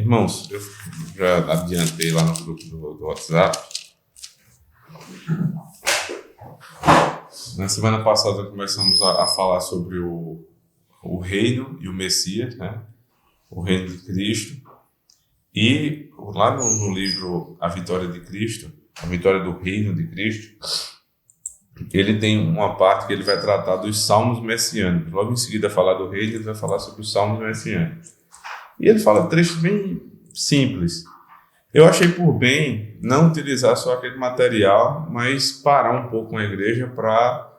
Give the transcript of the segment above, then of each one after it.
Irmãos, eu já adiantei lá no grupo do WhatsApp. Na semana passada começamos a falar sobre o reino e o Messias, né? O reino de Cristo. E lá no livro A Vitória de Cristo, a vitória do reino de Cristo, ele tem uma parte que ele vai tratar dos salmos messiânicos. Logo em seguida, falar do reino, ele vai falar sobre os salmos messiânicos. E ele fala trechos bem simples. Eu achei por bem não utilizar só aquele material, mas parar um pouco com a igreja para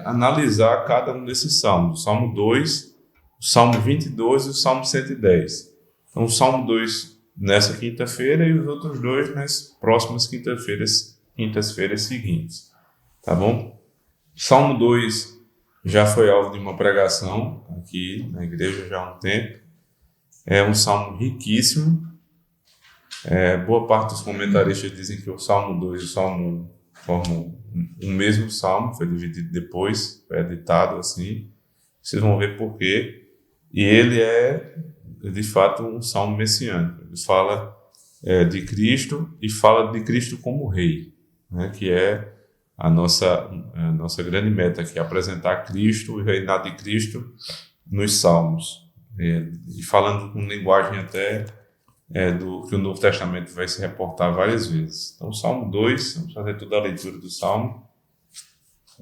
analisar cada um desses salmos. O Salmo 2, o Salmo 22 e o Salmo 110. Então, o Salmo 2 nessa quinta-feira e os outros dois nas próximas quintas-feiras seguintes. Tá bom? Salmo 2 já foi alvo de uma pregação aqui na igreja já há um tempo. É um salmo riquíssimo. Boa parte dos comentaristas dizem que o Salmo 2 e o Salmo 1 formam um mesmo salmo, foi dividido depois, foi editado assim. Vocês vão ver por quê. E ele é, de fato, um salmo messiânico. Ele fala de Cristo e fala de Cristo como rei, né, que é a nossa grande meta, que é apresentar Cristo, o reinado de Cristo nos salmos. E falando com linguagem até do que o Novo Testamento vai se reportar várias vezes. Então, Salmo 2, vamos fazer toda a leitura do Salmo.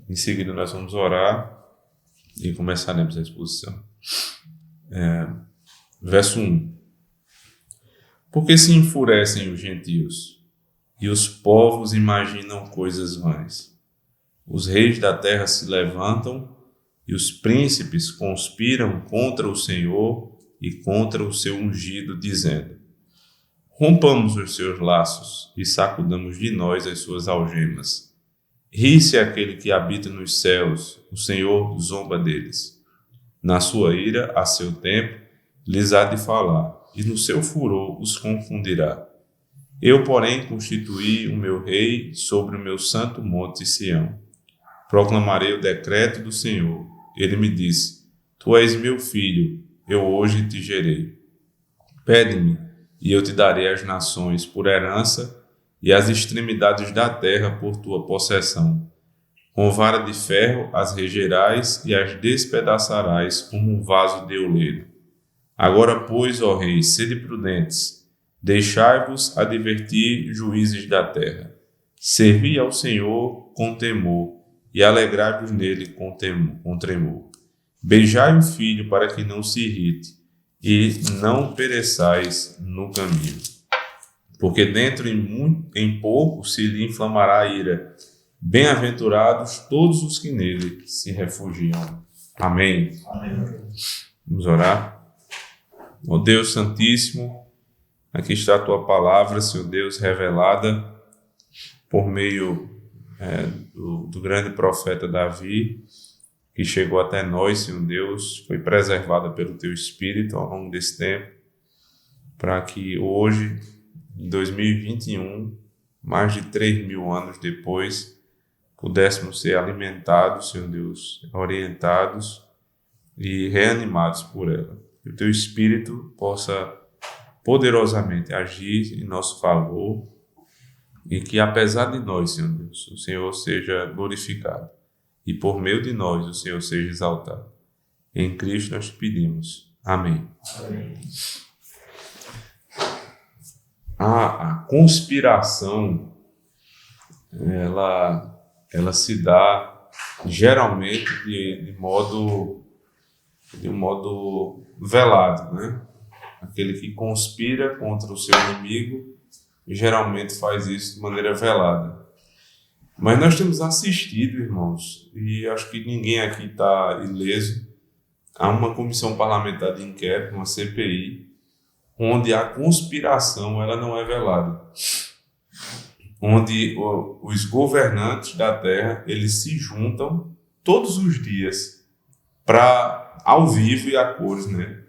Em seguida, nós vamos orar e começaremos a exposição. Verso 1. Porque se enfurecem os gentios e os povos imaginam coisas vãs? Os reis da terra se levantam e os príncipes conspiram contra o Senhor e contra o seu ungido, dizendo: rompamos os seus laços e sacudamos de nós as suas algemas. Ri-se aquele que habita nos céus, o Senhor zomba deles. Na sua ira, a seu tempo, lhes há de falar, e no seu furor os confundirá. Eu, porém, constituí o meu rei sobre o meu santo monte Sião. Proclamarei o decreto do Senhor. Ele me disse: tu és meu filho, eu hoje te gerei. Pede-me, e eu te darei as nações por herança e as extremidades da terra por tua possessão. Com vara de ferro as regerás e as despedaçarás como um vaso de oleiro. Agora, pois, ó reis, sede prudentes, deixai-vos advertir, juízes da terra. Servi ao Senhor com temor e alegrai-vos nele com tremor. Beijai o filho para que não se irrite e não pereçais no caminho. Porque dentro em pouco se lhe inflamará a ira. Bem-aventurados todos os que nele se refugiam. Amém. Amém. Vamos orar. Ó Deus Santíssimo, aqui está a tua palavra, Senhor Deus, revelada por meio do grande profeta Davi, que chegou até nós, Senhor Deus, foi preservada pelo teu Espírito ao longo desse tempo, para que hoje, em 2021, mais de 3.000 anos depois, pudéssemos ser alimentados, Senhor Deus, orientados e reanimados por ela. Que o teu Espírito possa poderosamente agir em nosso favor e que, apesar de nós, Senhor Deus, o Senhor seja glorificado e por meio de nós o Senhor seja exaltado. Em Cristo nós te pedimos. Amém. Amém. A conspiração, ela se dá geralmente de um modo velado, né? Aquele que conspira contra o seu inimigo geralmente faz isso de maneira velada. Mas nós temos assistido, irmãos, e acho que ninguém aqui está ileso, a uma comissão parlamentar de inquérito, uma CPI, onde a conspiração ela não é velada. Onde os governantes da terra, eles se juntam todos os dias para, ao vivo e a cores, né?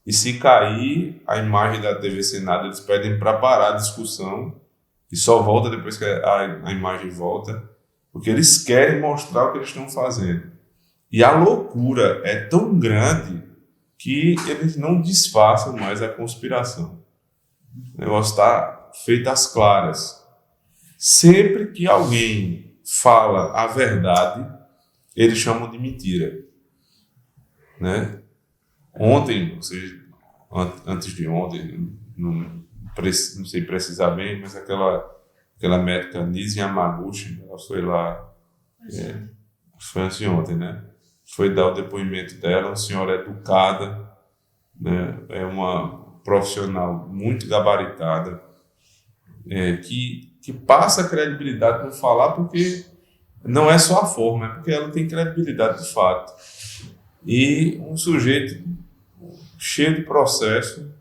E se cair a imagem da TV Senado, eles pedem para parar a discussão e só volta depois que a imagem volta, porque eles querem mostrar o que eles estão fazendo. E a loucura é tão grande que eles não disfarçam mais a conspiração. O negócio está feito às claras. Sempre que alguém fala a verdade, eles chamam de mentira. Né? Ontem, ou seja, antes de ontem, não sei precisar bem, mas aquela médica Nise Yamaguchi, ela foi lá, foi anteontem, né? Foi dar o depoimento dela, uma senhora educada, né? É uma profissional muito gabaritada, que passa credibilidade por falar, porque não é só a forma, é porque ela tem credibilidade de fato. E um sujeito cheio de processo,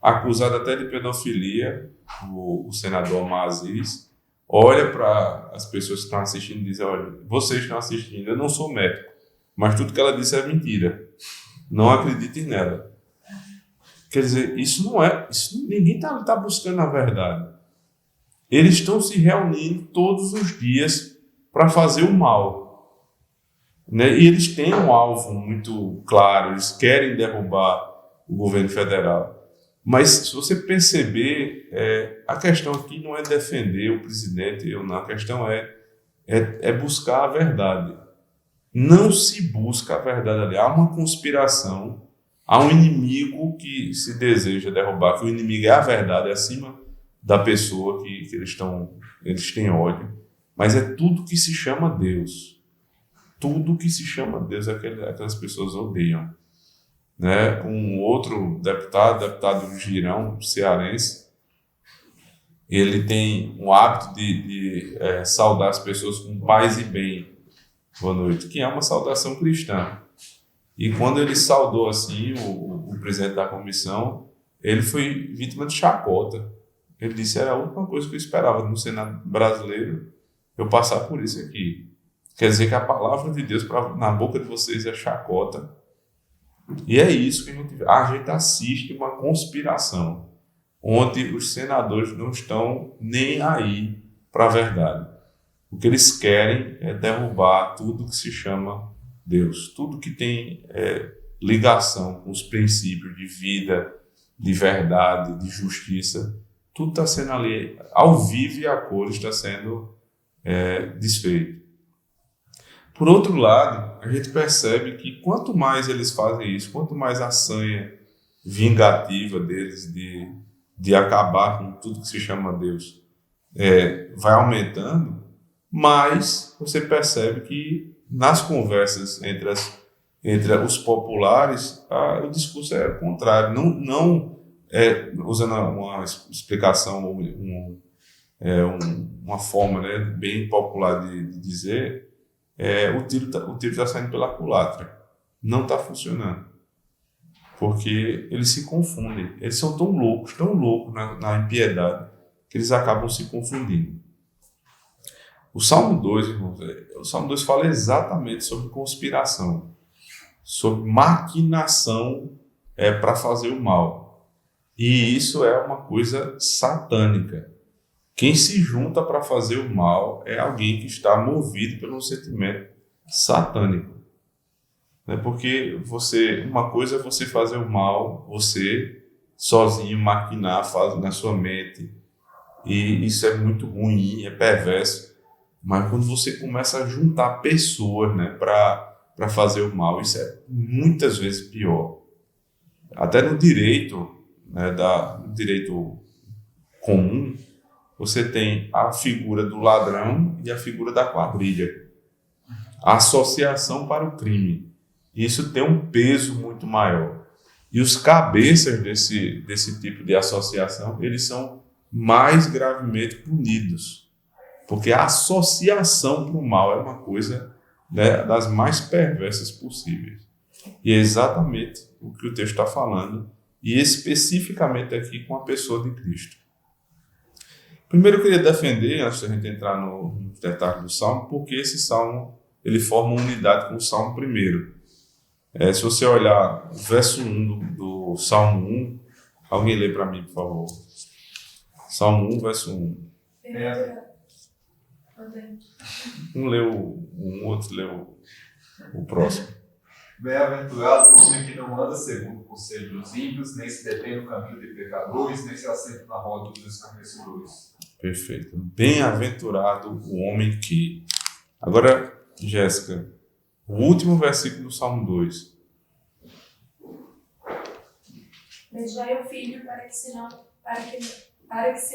acusado até de pedofilia, o senador Omar Aziz, olha para as pessoas que estão assistindo e diz: olha, vocês que estão assistindo, eu não sou médico, mas tudo que ela disse é mentira. Não acreditem nela. Quer dizer, ninguém está buscando a verdade. Eles estão se reunindo todos os dias para fazer o mal. Né? E eles têm um alvo muito claro, eles querem derrubar o governo federal. Mas, se você perceber, a questão aqui não é defender o presidente ou não, a questão é buscar a verdade. Não se busca a verdade ali. Há uma conspiração, há um inimigo que se deseja derrubar, que o inimigo é a verdade, é acima da pessoa que eles têm ódio. Mas é tudo que se chama Deus. Tudo que se chama Deus, aquelas pessoas odeiam. Né? Um outro deputado Girão, cearense, ele tem um hábito de saudar as pessoas com paz e bem, boa noite, que é uma saudação cristã. E quando ele saudou assim o presidente da comissão, ele foi vítima de chacota. Ele disse: era a última coisa que eu esperava no Senado brasileiro, eu passar por isso aqui. Quer dizer que a palavra de Deus na boca de vocês é chacota. E é isso que a gente assiste uma conspiração, onde os senadores não estão nem aí para a verdade. O que eles querem é derrubar tudo que se chama Deus, tudo que tem ligação com os princípios de vida, de verdade, de justiça. Tudo está sendo ali, ao vivo e a cores, está sendo desfeito. Por outro lado, a gente percebe que quanto mais eles fazem isso, quanto mais a sanha vingativa deles de acabar com tudo que se chama Deus vai aumentando, mais você percebe que nas conversas entre os populares, o discurso é o contrário. Não usando uma explicação, uma forma, né, bem popular de dizer, o tiro está saindo pela culatra. Não está funcionando. Porque eles se confundem. Eles são tão loucos na impiedade, que eles acabam se confundindo. O Salmo 2, irmãos, o Salmo 2 fala exatamente sobre conspiração, sobre maquinação para fazer o mal. E isso é uma coisa satânica. Quem se junta para fazer o mal é alguém que está movido pelo sentimento satânico. Porque uma coisa é você fazer o mal, você sozinho maquinar, faz na sua mente. E isso é muito ruim, é perverso. Mas quando você começa a juntar pessoas, né, para fazer o mal, isso é muitas vezes pior. Até no direito, né, no direito comum, você tem a figura do ladrão e a figura da quadrilha. A associação para o crime. Isso tem um peso muito maior. E os cabeças desse tipo de associação, eles são mais gravemente punidos. Porque a associação para o mal é uma coisa, né, das mais perversas possíveis. E é exatamente o que o texto está falando, e especificamente aqui com a pessoa de Cristo. Primeiro eu queria defender, antes da gente entrar no detalhe do Salmo, porque esse Salmo ele forma uma unidade com o Salmo 1. Se você olhar o verso 1 do Salmo 1, alguém lê para mim, por favor. Salmo 1, verso 1. Um leu um, outro leu o próximo. Bem-aventurado o homem que não anda segundo o conselho dos ímpios, nem se detém no caminho de pecadores, nem se assenta na roda dos escarnecedores. Perfeito. Bem-aventurado o homem que... Agora, Jéssica, o último versículo do Salmo 2. Vigiai o filho para que se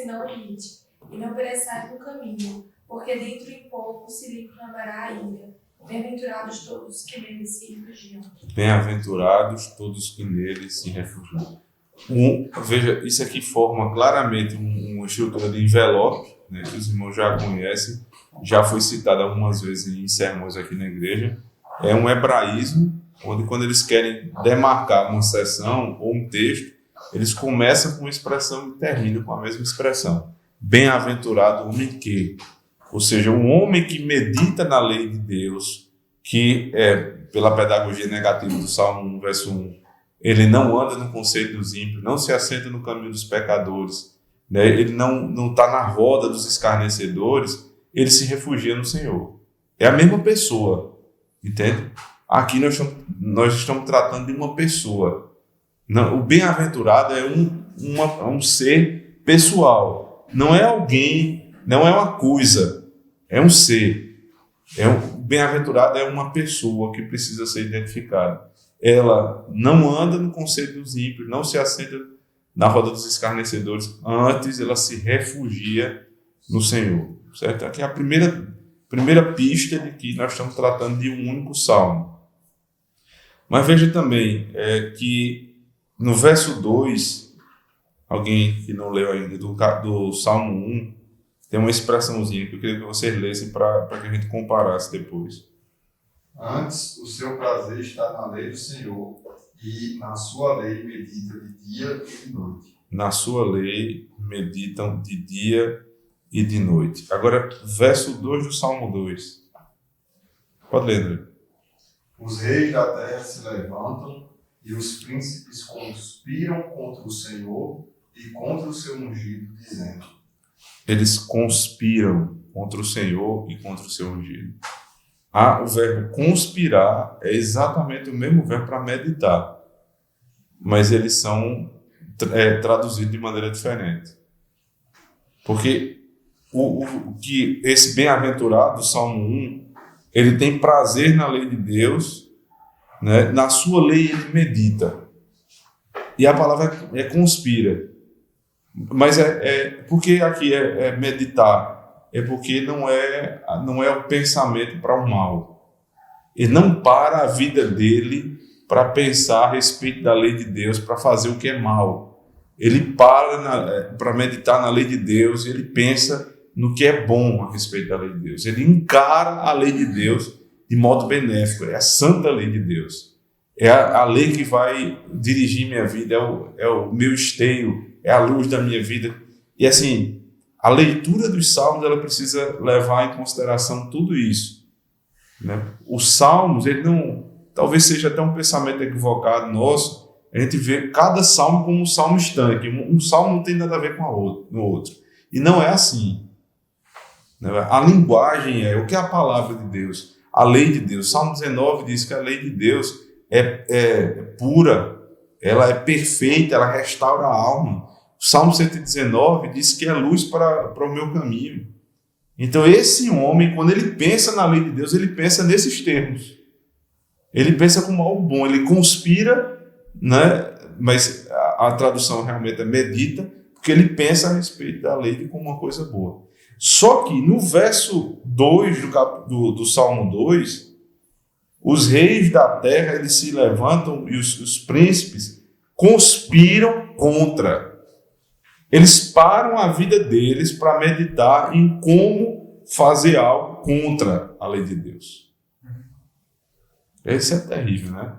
não irrite, e não pereçai no caminho, porque dentro em pouco se lhe clamará a ira. Bem-aventurados todos que nele se refugiam. Bem-aventurados todos que nele se refugiam. Veja, isso aqui forma claramente uma estrutura de envelope, né, que os irmãos já conhecem, já foi citado algumas vezes em sermões aqui na igreja. É um hebraísmo, onde quando eles querem demarcar uma seção ou um texto, eles começam com uma expressão e terminam com a mesma expressão. Bem-aventurado o homem que, ou seja, um homem que medita na lei de Deus, que pela pedagogia negativa do Salmo 1, verso 1, ele não anda no conselho dos ímpios, não se assenta no caminho dos pecadores, né? Ele não está na roda dos escarnecedores, ele se refugia no Senhor. É a mesma pessoa, entende? Aqui nós estamos tratando de uma pessoa. Não, o bem-aventurado é um ser pessoal, não é alguém, não é uma coisa, é um ser. Bem-aventurado é uma pessoa que precisa ser identificada. Ela não anda no conselho dos ímpios, não se assenta na roda dos escarnecedores, antes ela se refugia no Senhor. Certo? Aqui é a primeira pista de que nós estamos tratando de um único salmo. Mas veja também que no verso 2, alguém que não leu ainda, do Salmo 1, tem uma expressãozinha que eu queria que vocês lessem para que a gente comparasse depois. Antes, o seu prazer está na lei do Senhor, e na sua lei medita de dia e de noite. Na sua lei meditam de dia e de noite. Agora, verso 2 do Salmo 2. Pode ler, André. Os reis da terra se levantam, e os príncipes conspiram contra o Senhor e contra o seu ungido, dizendo... Eles conspiram contra o Senhor e contra o seu ungido. O verbo conspirar é exatamente o mesmo verbo para meditar, mas eles são traduzidos de maneira diferente. Porque que esse bem-aventurado, Salmo 1, ele tem prazer na lei de Deus, né? Na sua lei ele medita. E a palavra é conspira. Mas porque aqui é meditar, é porque não é o pensamento para o mal. Ele não para a vida dele para pensar a respeito da lei de Deus, para fazer o que é mal. Ele para meditar na lei de Deus, ele pensa no que é bom a respeito da lei de Deus. Ele encara a lei de Deus de modo benéfico, é a santa lei de Deus. É a lei que vai dirigir minha vida, é o meu esteio, é a luz da minha vida. E assim, a leitura dos Salmos, ela precisa levar em consideração tudo isso, né? Os Salmos, ele não, talvez seja até um pensamento equivocado nosso, a gente vê cada Salmo como um salmo estanque. Um Salmo não tem nada a ver com o outro. E não é assim, né? A linguagem o que é a palavra de Deus, a lei de Deus. Salmo 19 diz que a lei de Deus é pura, ela é perfeita, ela restaura a alma. O Salmo 119 diz que é luz para o meu caminho. Então esse homem, quando ele pensa na lei de Deus, ele pensa nesses termos. Ele pensa como algo bom, ele conspira, né? Mas a tradução realmente é medita, porque ele pensa a respeito da lei como uma coisa boa. Só que no verso 2 do Salmo 2, os reis da terra eles se levantam e os príncipes conspiram contra. Eles param a vida deles para meditar em como fazer algo contra a lei de Deus. Isso é terrível, né?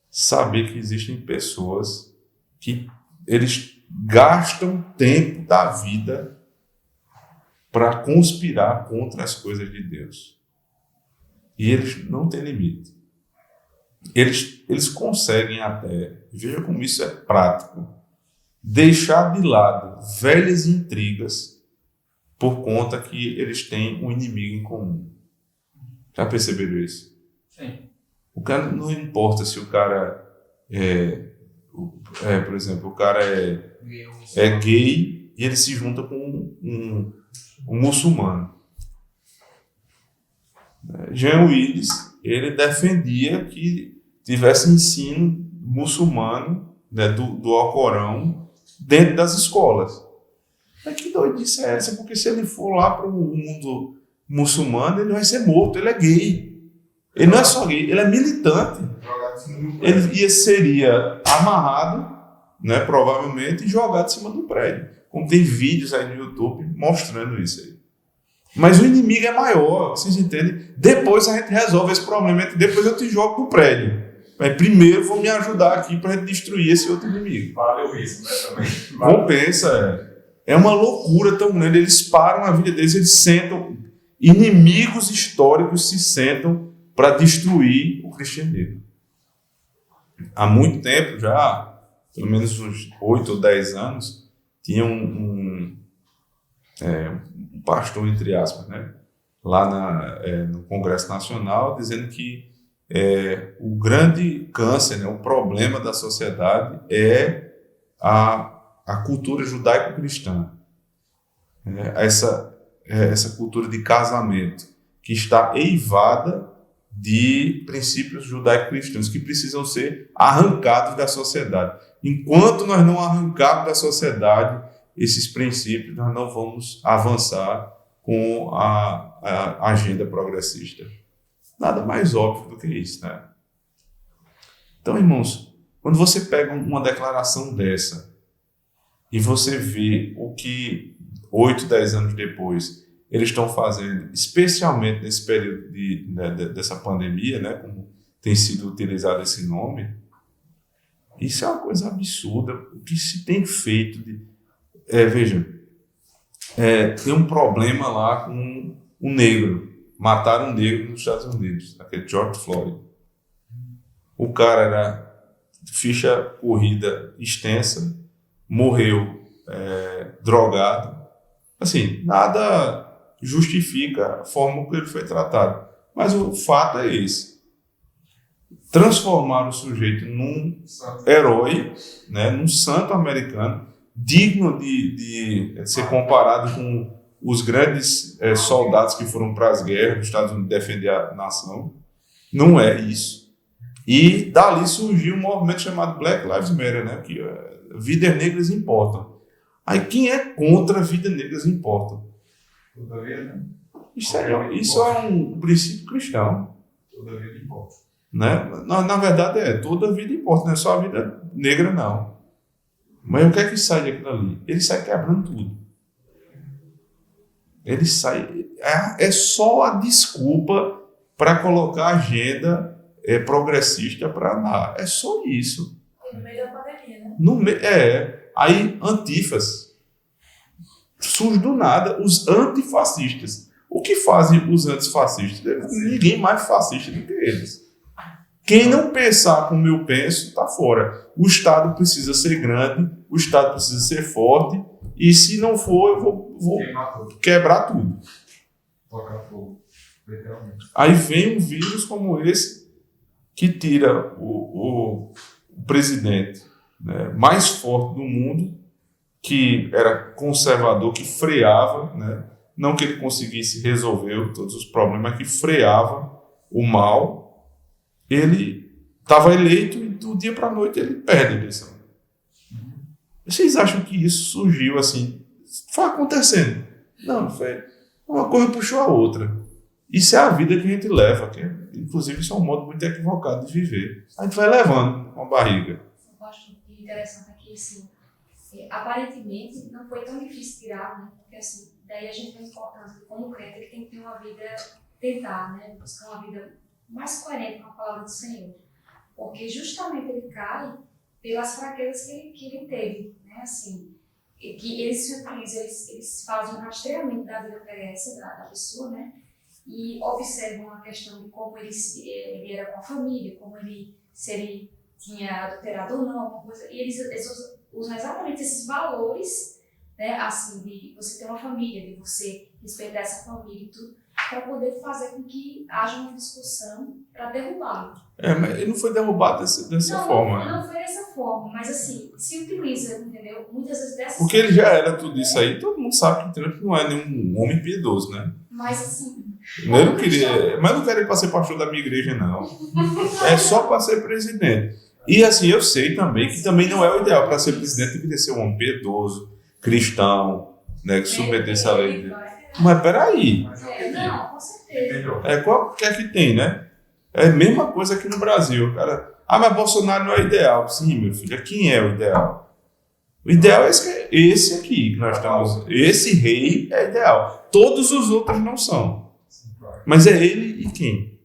Saber que existem pessoas que eles gastam tempo da vida para conspirar contra as coisas de Deus. E eles não têm limite. Eles conseguem até, veja como isso é prático, deixar de lado velhas intrigas por conta que eles têm um inimigo em comum. Já perceberam isso? Sim. O cara não importa se o cara por exemplo, o cara é gay e ele se junta com um muçulmano. Jean Willis, ele defendia que tivesse ensino muçulmano, né, do Alcorão dentro das escolas. Mas que doidice é essa? Porque se ele for lá para o mundo muçulmano, ele vai ser morto, ele é gay. Ele não é só gay, ele é militante. Ele seria amarrado, né, provavelmente, e jogado em cima do prédio. Como tem vídeos aí no YouTube mostrando isso aí. Mas o inimigo é maior, vocês entendem? Depois a gente resolve esse problema, depois eu te jogo do prédio. Mas primeiro vou me ajudar aqui para a gente destruir esse outro inimigo. Valeu isso, né, também. Compensa, é uma loucura tão grande. Eles param a vida deles, eles sentam, inimigos históricos se sentam para destruir o cristianismo. Há muito tempo já, pelo menos uns 8 ou 10 anos, tinha um pastor, entre aspas, né, lá no Congresso Nacional, dizendo que o grande câncer, né, o problema da sociedade é a cultura judaico-cristã. Essa cultura de casamento que está eivada de princípios judaico-cristãos que precisam ser arrancados da sociedade. Enquanto nós não arrancarmos da sociedade esses princípios, nós não vamos avançar com a agenda progressista. Nada mais óbvio do que isso, né? Então, irmãos, quando você pega uma declaração dessa e você vê o que 8, 10 anos depois eles estão fazendo, especialmente nesse período dessa pandemia, né, como tem sido utilizado esse nome, isso é uma coisa absurda. O que se tem feito veja, tem um problema lá com um negro. Mataram um negro nos Estados Unidos, aquele George Floyd. O cara era ficha corrida extensa, morreu drogado. Assim, nada justifica a forma como ele foi tratado. Mas o fato é esse. Transformar o sujeito num herói, né, num santo americano, digno de ser comparado com os grandes soldados que foram para as guerras dos Estados Unidos defender a nação. Não é isso. E dali surgiu um movimento chamado Black Lives Matter, né, que vidas negras importam. Aí quem é contra vidas negras importam? Toda vida, né? Isso é um princípio cristão. Toda vida importa. Né? Na verdade toda vida importa, não é só a vida negra, não. Mas o que é que sai daquilo ali? Ele sai quebrando tudo. Ele sai... É só a desculpa para colocar a agenda progressista para andar. É só isso. E no meio da pandemia, né? Aí, antifas. Surge do nada os antifascistas. O que fazem os antifascistas? Ninguém mais fascista do que eles. Quem não pensar como eu penso, está fora. O Estado precisa ser grande, o Estado precisa ser forte, e se não for, eu vou quebrar tudo. Tocar fogo, literalmente. Aí vem um vírus como esse, que tira o presidente, né, mais forte do mundo, que era conservador, que freava, né, não que ele conseguisse resolver todos os problemas, mas que freava o mal. Ele estava eleito e do dia para a noite ele perde a eleição. Vocês acham que isso surgiu assim? Foi acontecendo? Não, foi. Uma coisa puxou a outra. Isso é a vida que a gente leva. Inclusive, isso é um modo muito equivocado de viver. A gente vai levando com a barriga. Eu acho interessante aqui, assim, aparentemente não foi tão difícil tirar, né? Porque assim, daí a gente tem importância de como crente, ele tem que ter uma vida, tentar, né? Buscar uma vida mais coerente com a palavra do Senhor. Porque justamente ele cai pelas fraquezas que ele teve, né? Assim, que eles se utilizam, eles fazem um rastreamento da vida pregressa da pessoa, né? E observam a questão de como ele era com a família, se ele tinha adulterado ou não, alguma coisa. E eles usam exatamente esses valores, né? Assim, de você ter uma família, de você respeitar essa família e tudo, para poder fazer com que haja uma discussão para derrubá-lo. Mas ele não foi derrubado dessa forma. Não foi dessa forma, mas assim, se utiliza, entendeu? Muitas vezes dessa Porque ele já era tudo isso aí, todo mundo sabe que Trump não é nenhum homem piedoso, né? Mas assim, Eu não queria, mas eu não quero ele para ser pastor da minha igreja, não. É só para ser presidente. E assim, eu sei também que também não é o ideal. Para ser presidente, tem que ser um homem piedoso, cristão, né, que submetesse a lei dele. Mas peraí, não, com certeza. Entendeu? qual que é que tem, né? É a mesma coisa aqui no Brasil. Cara, mas Bolsonaro não é o ideal. Sim, meu filho, quem é o ideal? O ideal é esse aqui que nós estamos. Esse rei é ideal. Todos os outros não são. Mas é ele e quem?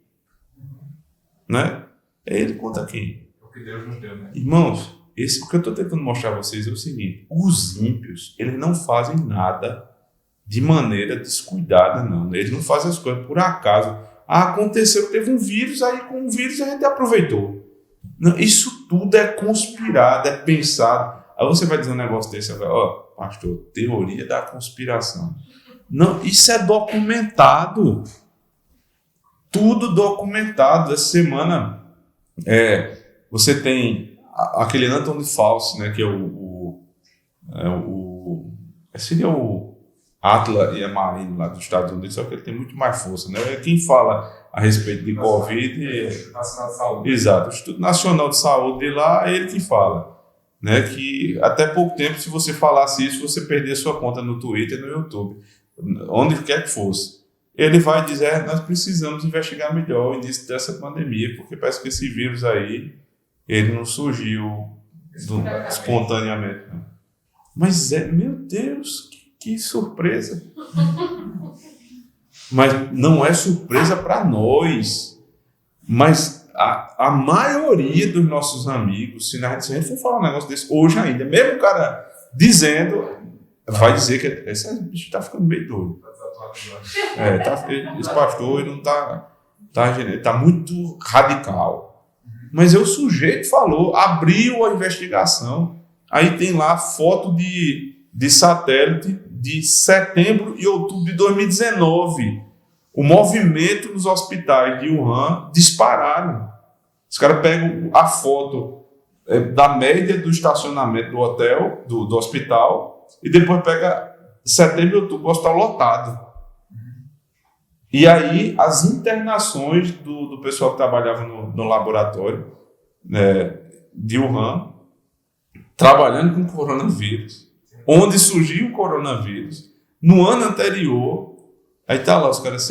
Né? É ele contra quem? O que Deus nos deu, né? Irmãos, o que eu estou tentando mostrar a vocês é o seguinte: os ímpios, eles não fazem nada de maneira descuidada, não. Eles não fazem as coisas por acaso. Aconteceu que teve um vírus, aí com o vírus a gente aproveitou. Não, isso tudo é conspirado, é pensado. Aí você vai dizer um negócio desse, pastor, teoria da conspiração. Não, isso é documentado. Tudo documentado. Essa semana, você tem aquele Anthony Fauci, né, que seria o Atlas e a Marine lá dos Estados Unidos, só que ele tem muito mais força, né? Quem fala a respeito de Covid... Nacional de Saúde. Exato, o Instituto Nacional de Saúde de lá é ele que fala, né? Que até pouco tempo, se você falasse isso, você perdia sua conta no Twitter e no YouTube, onde quer que fosse. Ele vai dizer, nós precisamos investigar melhor o início dessa pandemia, porque parece que esse vírus aí, ele não surgiu espontaneamente. Né? Mas meu Deus, que surpresa. Mas não é surpresa para nós. Mas a maioria dos nossos amigos, se a gente for falar um negócio desse hoje ainda, mesmo o cara dizendo, vai dizer que esse bicho está ficando meio doido. Esse pastor ele não tá muito radical. Mas o sujeito falou, abriu a investigação, aí tem lá foto de satélite de setembro e outubro de 2019. O movimento nos hospitais de Wuhan dispararam. Os caras pegam a foto da média do estacionamento do hotel, do hospital, e depois pega setembro e outubro, o hospital lotado. E aí, as internações do pessoal que trabalhava no laboratório de Wuhan, trabalhando com coronavírus, onde surgiu o coronavírus, no ano anterior, aí tá lá os caras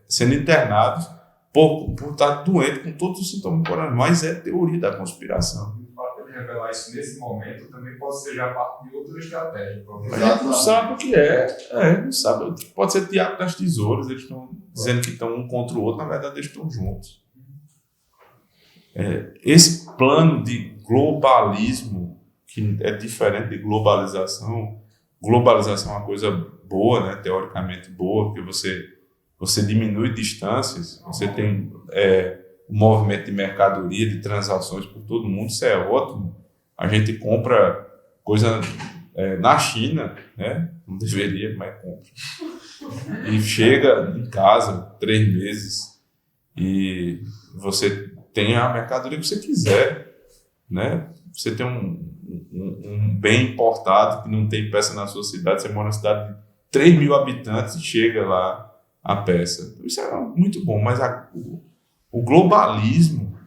sendo internados por estar doente com todos os sintomas do coronavírus, mas é teoria da conspiração. O fato de revelar isso nesse momento também pode ser já parte de outra estratégia. A gente não sabe o que não sabe. Pode ser teatro das tesouras, eles estão dizendo que estão um contra o outro, na verdade eles estão juntos. Esse plano de globalismo, que é diferente de globalização é uma coisa boa, né? Teoricamente boa, porque você diminui distâncias, você tem o movimento de mercadoria, de transações por todo mundo, isso é ótimo. A gente compra coisa na China, né? Não deveria, mas compra. E chega em casa 3 meses e você tem a mercadoria que você quiser, né? Você tem um bem importado que não tem peça na sua cidade, você mora na cidade de 3 mil habitantes e chega lá a peça. Isso é muito bom, mas o globalismo,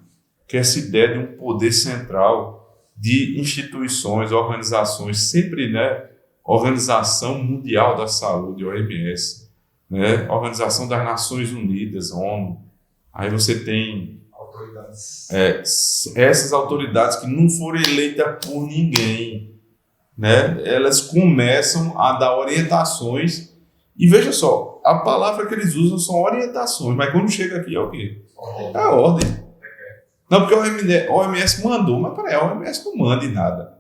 que é essa ideia de um poder central, de instituições, organizações, sempre, né? Organização Mundial da Saúde, OMS, né? Organização das Nações Unidas, ONU. Aí você tem essas autoridades que não foram eleitas por ninguém, né? Elas começam a dar orientações e veja só, a palavra que eles usam são orientações, mas quando chega aqui é o quê? É a ordem. Não, porque a OMS mandou, mas peraí, a OMS não manda em nada.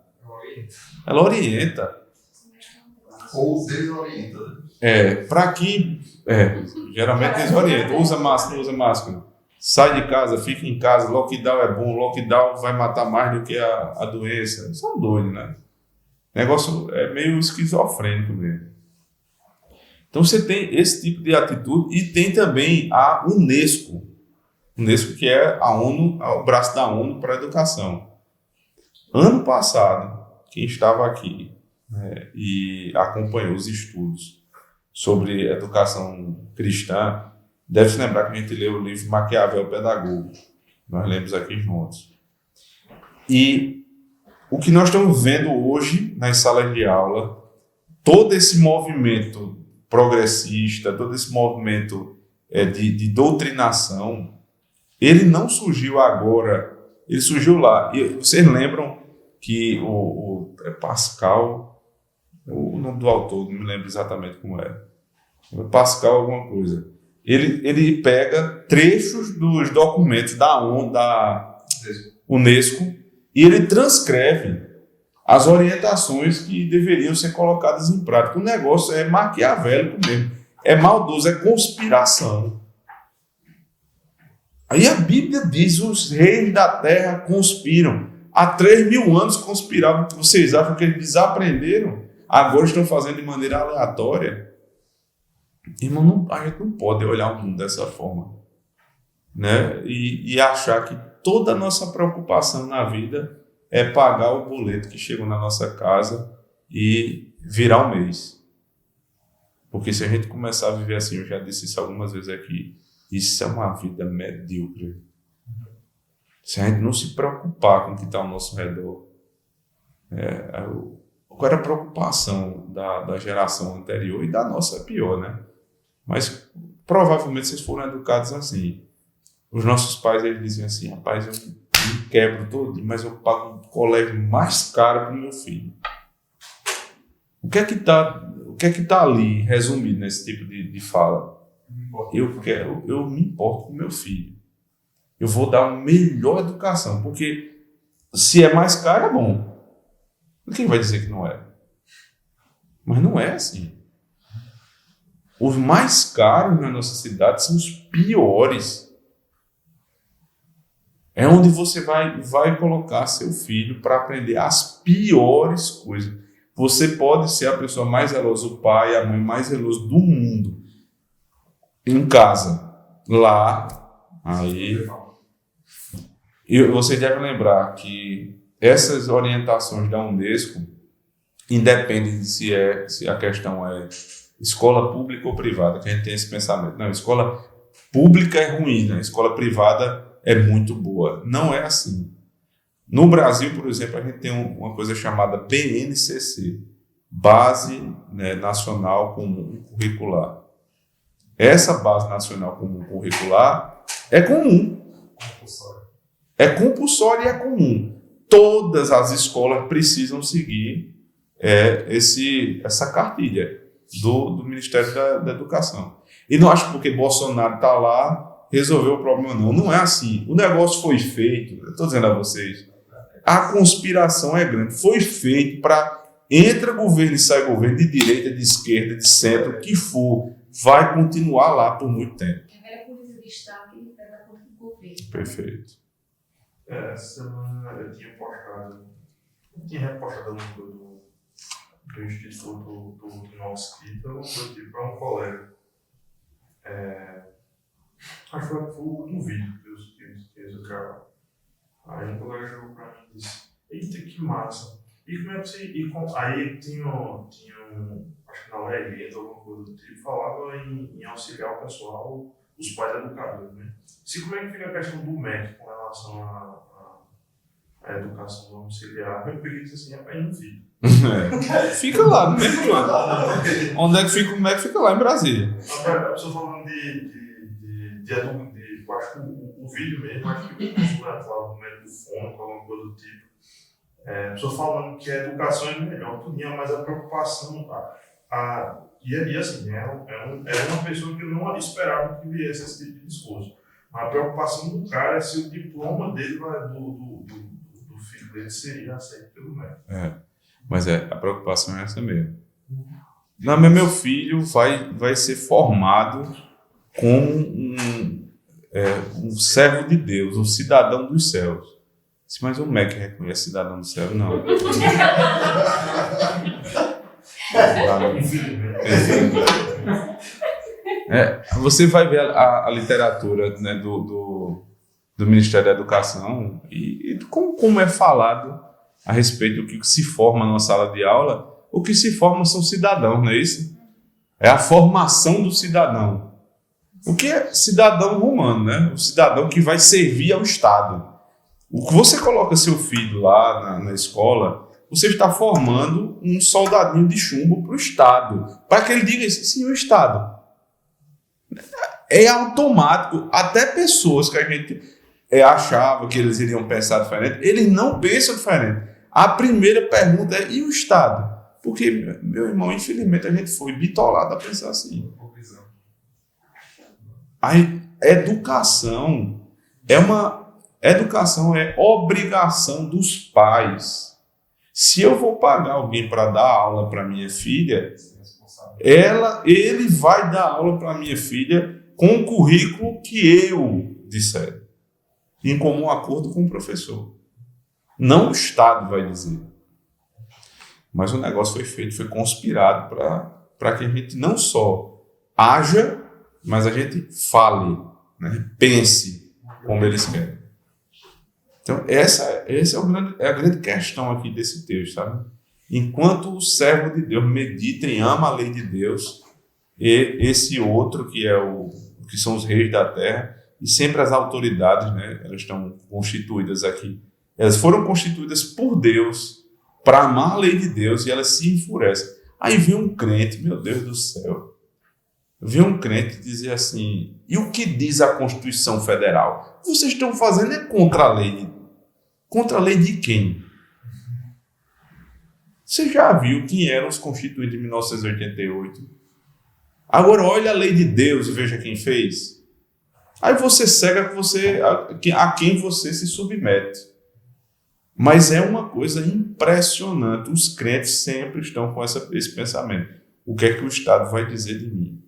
Ela orienta. Ou desorienta, né? Para quem... geralmente desorienta. Usa máscara, não usa máscara. Sai de casa, fica em casa, lockdown é bom, lockdown vai matar mais do que a doença. São doidos, né? O negócio é meio esquizofrênico mesmo. Então você tem esse tipo de atitude e tem também a Unesco. Unesco, que é a ONU, o braço da ONU para a educação. Ano passado, quem estava aqui e acompanhou os estudos sobre educação cristã, deve se lembrar que a gente leu o livro Maquiavel Pedagogo. Nós lemos aqui juntos. E o que nós estamos vendo hoje nas salas de aula, todo esse movimento progressista, todo esse movimento de doutrinação, ele não surgiu agora, ele surgiu lá. E vocês lembram que o Pascal, o nome do autor, não me lembro exatamente como é, Pascal alguma coisa, ele pega trechos dos documentos da ONU, da Unesco, e ele transcreve as orientações que deveriam ser colocadas em prática. O negócio é maquiavélico mesmo, é maldoso, é conspiração. Aí a Bíblia diz: os reis da terra conspiram. Há 3.000 anos conspiravam. Vocês acham que eles desaprenderam? Agora estão fazendo de maneira aleatória? Irmão, a gente não pode olhar o mundo dessa forma, né? E achar que toda a nossa preocupação na vida é pagar o boleto que chegou na nossa casa e virar o mês. Porque se a gente começar a viver assim, eu já disse isso algumas vezes aqui, isso é uma vida medíocre. Se a gente não se preocupar com o que está ao nosso redor. Qual era a preocupação da geração anterior e da nossa é pior, né? Mas provavelmente vocês foram educados assim. Os nossos pais, eles diziam assim: rapaz, eu me quebro todo, mas eu pago um colégio mais caro para o meu filho. O que é que tá ali resumido nesse tipo de fala? Eu me importo com o meu filho. Eu vou dar a melhor educação, porque se é mais caro, é bom. Quem vai dizer que não é? Mas não é assim. Os mais caros na nossa cidade são os piores. É onde você vai colocar seu filho para aprender as piores coisas. Você pode ser a pessoa mais zelosa, o pai, a mãe mais zeloso do mundo. Em casa. Lá, aí... E você deve lembrar que essas orientações da Unesco, independem de se a questão é escola pública ou privada, que a gente tem esse pensamento. Não, escola pública é ruim, né? Escola privada é muito boa. Não é assim. No Brasil, por exemplo, a gente tem uma coisa chamada BNCC, Base, né, Nacional Comum Curricular. Essa Base Nacional Comum Curricular é comum. É compulsória e é comum. Todas as escolas precisam seguir essa cartilha do Ministério da Educação. E não acho que porque Bolsonaro está lá, resolveu o problema, não. Não é assim. O negócio foi feito, eu estou dizendo a vocês, a conspiração é grande. Foi feito para entra governo e sai governo, de direita, de esquerda, de centro, o que for, vai continuar lá por muito tempo. É a velha política de Estado que pega conta do governo. Perfeito. Essa semana eu tinha repostado uma coisa do Instituto do nosso título, para um colega. Acho que foi um vídeo que eu gravei. Aí um colega jogou para mim e disse: eita, que massa! E como é que você. Aí tinha acho que na legenda, alguma coisa do tipo, falava em auxiliar o pessoal, os pais educadores, né? Como é que fica a questão do MEC com relação à educação domiciliar? Eu peguei e disse assim: rapaz, não fica. Fica lá, no mesmo ano. Onde é que fica o MEC? Fica lá em Brasília. A pessoa falando eu acho que o vídeo mesmo, acho que o consulado lá do médico fônico, alguma coisa do tipo. A pessoa falando que a educação é melhor, tudinho, mas a preocupação. E assim, é uma pessoa que eu não esperava que viesse esse tipo de discurso. Mas a preocupação do cara é se o diploma dele, do filho dele, seria aceito pelo médico. Mas a preocupação é essa mesmo. Não, mas meu filho vai ser formado como um servo de Deus, um cidadão dos céus. Mas o MEC reconhece cidadão do céu? Não. Você vai ver a literatura, né, do Ministério da Educação e como é falado a respeito do que se forma numa sala de aula. O que se forma são cidadãos, não é isso? É a formação do cidadão. O que é cidadão romano, né? O cidadão que vai servir ao Estado. O que você coloca seu filho lá na escola, você está formando um soldadinho de chumbo para o Estado. Para que ele diga isso, sim, o Estado. É automático. Até pessoas que a gente achava que eles iriam pensar diferente, eles não pensam diferente. A primeira pergunta é, e o Estado? Porque, meu irmão, infelizmente a gente foi bitolado a pensar assim. A educação é obrigação dos pais. Se eu vou pagar alguém para dar aula para minha filha, ele vai dar aula para minha filha com o currículo que eu disser, em comum acordo com o professor. Não o Estado vai dizer. Mas o negócio foi conspirado para que a gente não só haja, mas a gente fale, né? Pense como eles querem. Então, essa é a grande questão aqui desse texto, sabe? Enquanto o servo de Deus medita e ama a lei de Deus, e esse outro que são os reis da terra, e sempre as autoridades, né? Elas estão constituídas aqui. Elas foram constituídas por Deus para amar a lei de Deus e elas se enfurecem. Aí vem um crente, meu Deus do céu, vem um crente dizer assim, e o que diz a Constituição Federal? Vocês estão fazendo contra a lei. Contra a lei de quem? Você já viu quem eram os constituintes de 1988? Agora olha a lei de Deus e veja quem fez. Aí você cega a quem você se submete. Mas é uma coisa impressionante. Os crentes sempre estão com esse pensamento. O que é que o Estado vai dizer de mim?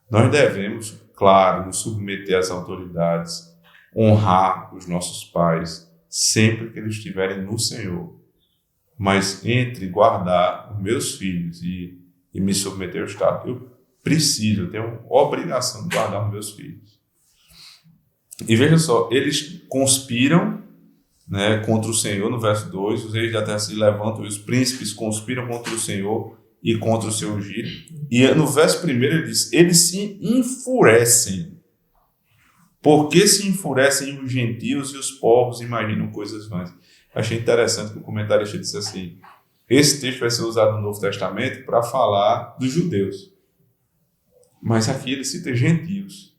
Nós devemos, claro, nos submeter às autoridades, honrar os nossos pais, sempre que eles estiverem no Senhor. Mas entre guardar os meus filhos e me submeter ao Estado, eu tenho obrigação de guardar os meus filhos. E veja só, eles conspiram, né, contra o Senhor, no verso 2, os reis da terra se levantam e os príncipes conspiram contra o Senhor e contra o seu ungido. E no verso 1 ele diz, eles se enfurecem. Porque se enfurecem os gentios e os povos imaginam coisas vãs. Achei interessante que o comentarista disse assim, esse texto vai ser usado no Novo Testamento para falar dos judeus. Mas aqui ele cita gentios.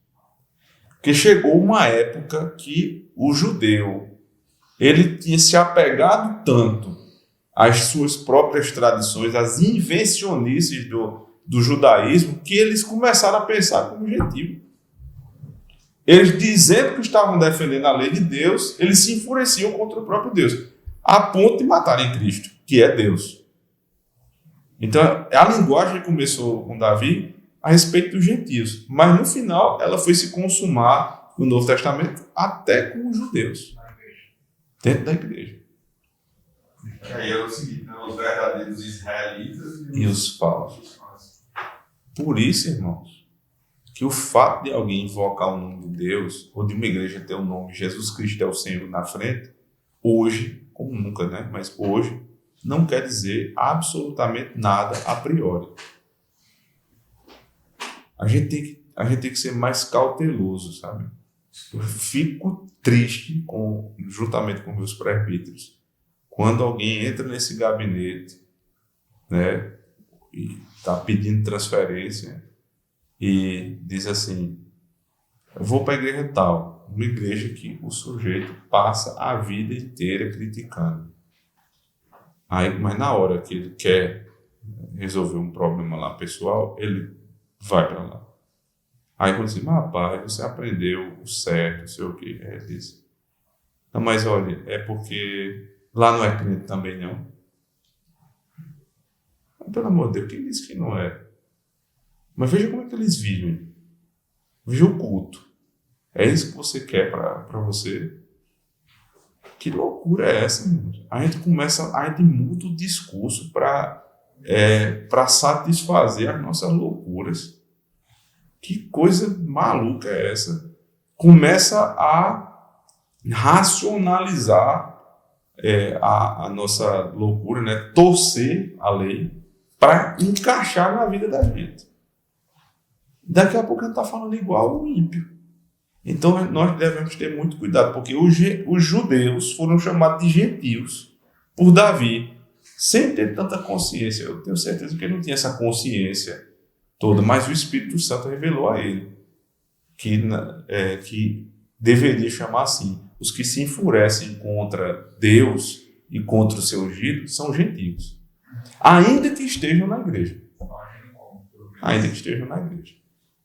Porque chegou uma época que o judeu ele tinha se apegado tanto às suas próprias tradições, às invencionices do judaísmo, que eles começaram a pensar como gentio. Eles, dizendo que estavam defendendo a lei de Deus, eles se enfureciam contra o próprio Deus, a ponto de matarem Cristo, que é Deus. Então, a linguagem começou com Davi a respeito dos gentios, mas no final ela foi se consumar no Novo Testamento até com os judeus. Dentro da igreja. E aí é o seguinte, né? Os verdadeiros israelitas e os falsos. Por isso, irmãos, que o fato de alguém invocar o nome de Deus, ou de uma igreja ter o nome Jesus Cristo é o Senhor na frente, hoje, como nunca, né? Mas hoje, não quer dizer absolutamente nada a priori. A gente tem que ser mais cauteloso, sabe? Eu fico triste, juntamente com meus presbíteros, quando alguém entra nesse gabinete, né, e está pedindo transferência e diz assim, eu vou para a igreja tal, uma igreja que o sujeito passa a vida inteira criticando. Aí, mas na hora que ele quer resolver um problema lá pessoal, ele vai para lá. Aí quando diz, rapaz, você aprendeu o certo, não sei o quê. Ele diz, não, mas olha, é porque lá não é crente também, não. Pelo amor de Deus, quem disse que não é? Mas veja como é que eles vivem. Veja o culto. É isso que você quer para você? Que loucura é essa, irmão? A gente muda o discurso para satisfazer as nossas loucuras. Que coisa maluca é essa? Começa a racionalizar a nossa loucura, né? Torcer a lei para encaixar na vida da gente. Daqui a pouco a gente está falando igual o ímpio. Então nós devemos ter muito cuidado, porque os judeus foram chamados de gentios por Davi, sem ter tanta consciência. Eu tenho certeza que ele não tinha essa consciência toda, mas o Espírito Santo revelou a ele que deveria chamar assim: os que se enfurecem contra Deus e contra o seu ungido são gentios, ainda que estejam na igreja. Ainda que estejam na igreja.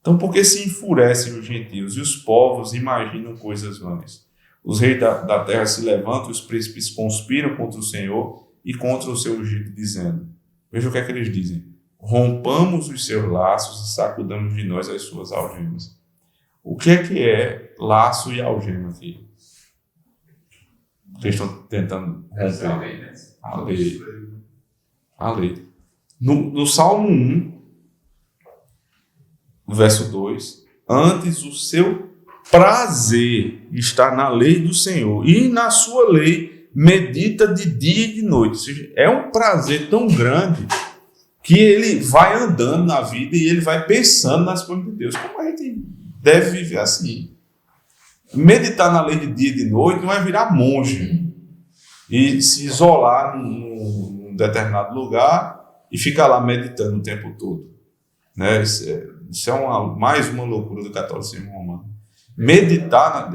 Então, por que se enfurecem os gentios e os povos imaginam coisas vãs? Os reis da terra se levantam, os príncipes conspiram contra o Senhor e contra o seu ungido, dizendo: veja o que é que eles dizem: rompamos os seus laços e sacudamos de nós as suas algemas. O que é laço e algema aqui? Eles estão tentando Essa é a romper lei, né? a lei. A lei. No Salmo 1, verso 2: antes o seu prazer está na lei do Senhor, e na sua lei medita de dia e de noite. Ou seja, é um prazer tão grande que ele vai andando na vida e ele vai pensando nas coisas de Deus. Como a gente deve viver assim? Meditar na lei de dia e de noite não é virar monge e se isolar num determinado lugar e ficar lá meditando o tempo todo, né? Isso é mais uma loucura do catolicismo romano. Meditar,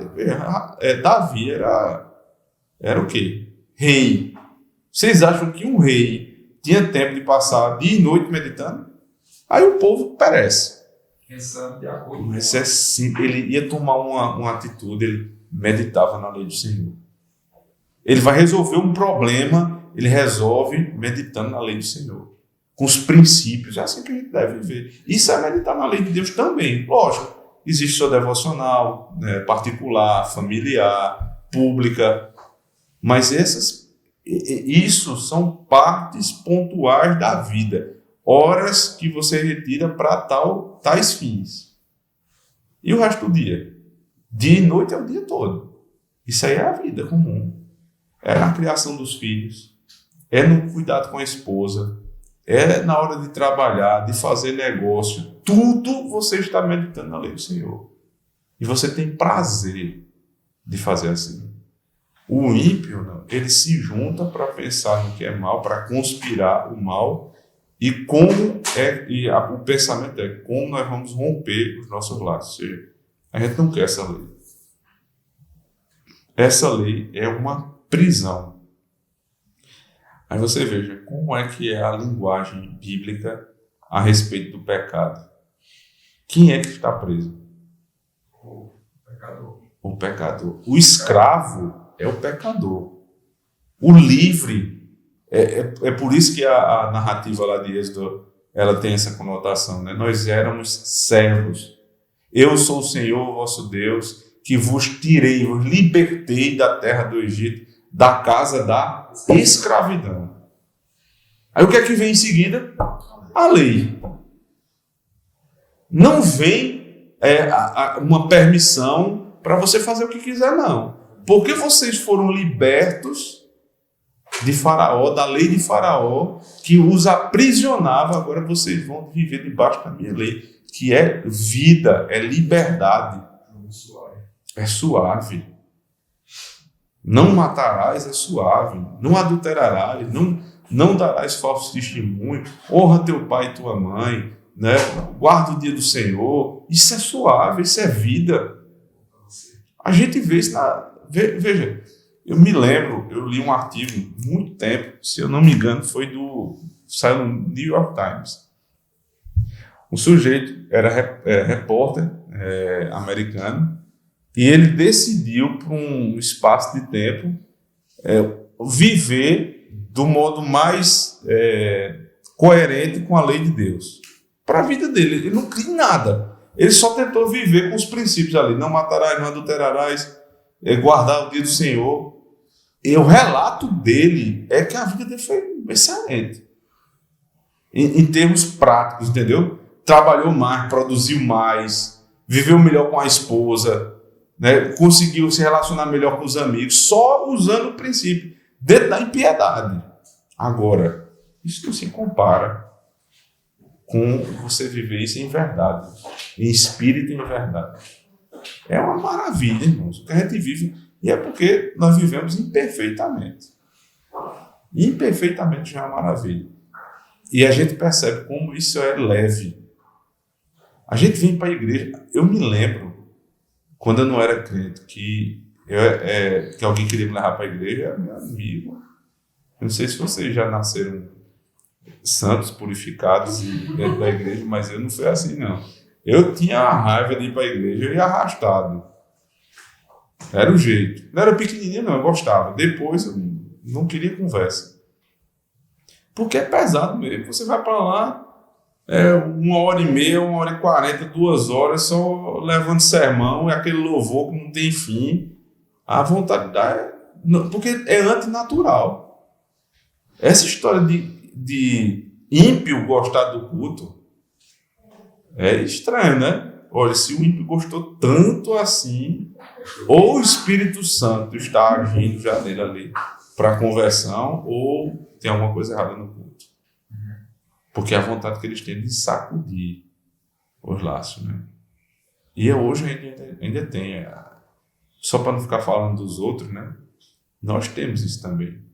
Davi era o quê? Rei. Vocês acham que um rei tinha tempo de passar dia e noite meditando? Aí o povo perece. Pensando de acordo com Mas ele ia tomar uma atitude, ele meditava na lei do Senhor. Ele vai resolver um problema, ele resolve meditando na lei do Senhor. Com os princípios, é assim que a gente deve viver. Isso é meditar na lei de Deus também. Lógico, existe sua devocional, né, particular, familiar, pública, mas isso são partes pontuais da vida. Horas que você retira para tais fins. E o resto do dia? Dia e noite é o dia todo. Isso aí é a vida comum. É na criação dos filhos, é no cuidado com a esposa, é na hora de trabalhar, de fazer negócio. Tudo você está meditando na lei do Senhor. E você tem prazer de fazer assim. O ímpio, não, ele se junta para pensar no que é mal, para conspirar o mal. E o pensamento é como nós vamos romper os nossos laços. Ou seja, a gente não quer essa lei. Essa lei é uma prisão. Aí você veja como é que é a linguagem bíblica a respeito do pecado. Quem é que está preso? o pecador. O pecador. O escravo é o pecador. O livre é por isso que a narrativa lá de Êxodo, ela tem essa conotação, né? Nós éramos servos. Eu sou o Senhor, vosso Deus, que vos tirei, vos libertei da terra do Egito, da casa da escravidão. Aí o que é que vem em seguida? A lei. Não vem uma permissão para você fazer o que quiser, não. Porque vocês foram libertos de Faraó, da lei de Faraó, que os aprisionava, agora vocês vão viver debaixo da minha lei, que é vida, é liberdade. É suave. Não matarás, é suave. Não adulterarás, não darás falso testemunho. Honra teu pai e tua mãe, né? Guarda o dia do Senhor. Isso é suave, isso é vida. A gente vê isso veja, eu me lembro, eu li um artigo muito tempo, se eu não me engano, saiu no New York Times. Um sujeito era repórter americano e ele decidiu, por um espaço de tempo, viver do modo mais coerente com a lei de Deus. Para a vida dele, ele não cria nada. Ele só tentou viver com os princípios ali. Não matarás, não adulterarás, guardar o dia do Senhor. E o relato dele é que a vida dele foi excelente. Em termos práticos, entendeu? trabalhou mais, produziu mais, viveu melhor com a esposa, né? Conseguiu se relacionar melhor com os amigos, só usando o princípio dentro da impiedade. Agora, isso não se compara com você viver isso em verdade, em espírito e em verdade. É uma maravilha, irmãos, o que a gente vive, e é porque nós vivemos imperfeitamente. Imperfeitamente já é uma maravilha. E a gente percebe como isso é leve. A gente vem para a igreja, eu me lembro, quando eu não era crente, que alguém queria me levar para a igreja, meu amigo. Eu não sei se vocês já nasceram santos, purificados dentro da igreja, mas eu não fui assim, não. Eu tinha a raiva de ir para a igreja, eu ia arrastado. Era o jeito. Não era pequenininho, não, eu gostava. Depois eu não queria conversa. Porque é pesado mesmo. Você vai para lá, 1h30, 1h40, 2 horas, só levando sermão, e aquele louvor que não tem fim. A vontade de dar porque é antinatural. Essa história de ímpio gostar do culto é estranho, né? Olha, se o ímpio gostou tanto assim, ou o Espírito Santo está agindo já nele ali para conversão, ou tem alguma coisa errada no culto. Porque é a vontade que eles têm de sacudir os laços, né? E hoje ainda tem, só para não ficar falando dos outros, né? Nós temos isso também.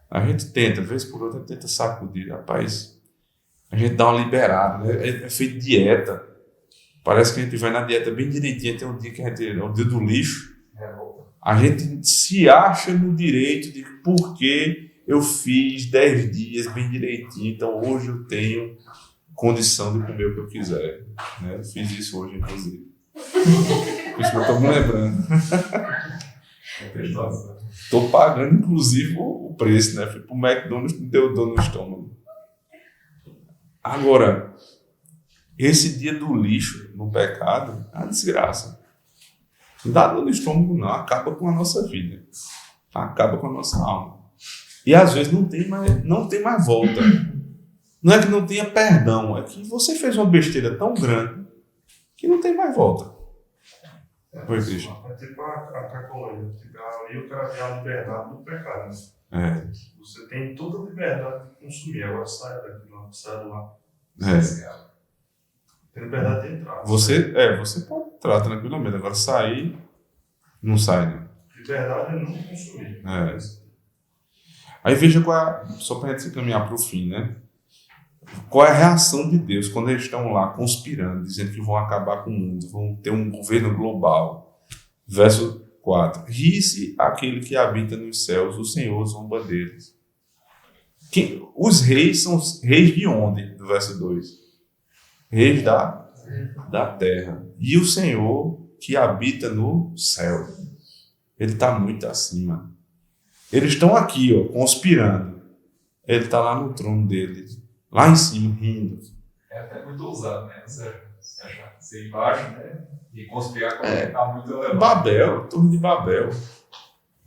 A gente tenta, vez por outra, tenta sacudir. Rapaz, a gente dá uma liberada, né? É feito dieta. Parece que a gente vai na dieta bem direitinho. Tem um dia que é o dia do lixo. A gente se acha no direito de porque eu fiz 10 dias bem direitinho, então hoje eu tenho condição de comer o que eu quiser. Né? Eu fiz isso hoje, inclusive. Por isso que eu estou me lembrando. Estou pagando, inclusive, o preço, né? Fui pro McDonald's, me deu dor no estômago. Agora, esse dia do lixo no pecado é uma desgraça. Não dá dor no estômago, não. Acaba com a nossa vida. Acaba com a nossa alma. E às vezes não tem mais volta. Não é que não tenha perdão, é que você fez uma besteira tão grande que não tem mais volta. Pois deixa. É tipo a Cracolândia. Ali o cara tem a liberdade do pecado. Né? Você tem toda a liberdade de consumir. Agora sai daqui lá, sai do lá. Tem liberdade de entrar. Você pode entrar tranquilamente. Agora sair, não sai, né? Liberdade é não consumir. Aí veja só para a gente caminhar para o fim, né? Qual é a reação de Deus quando eles estão lá conspirando, dizendo que vão acabar com o mundo, vão ter um governo global. Verso 4. Ri-se aquele que habita nos céus, o Senhor zomba deles. Os reis são reis de onde? Do verso 2. Reis da terra. E o Senhor que habita no céu. Ele está muito acima. Eles estão aqui, conspirando. Ele está lá no trono dele, lá em cima, rindo. É até muito ousado, né? Você achar que ser embaixo, né? E conspirar quando está muito elevado. Babel, torre de Babel.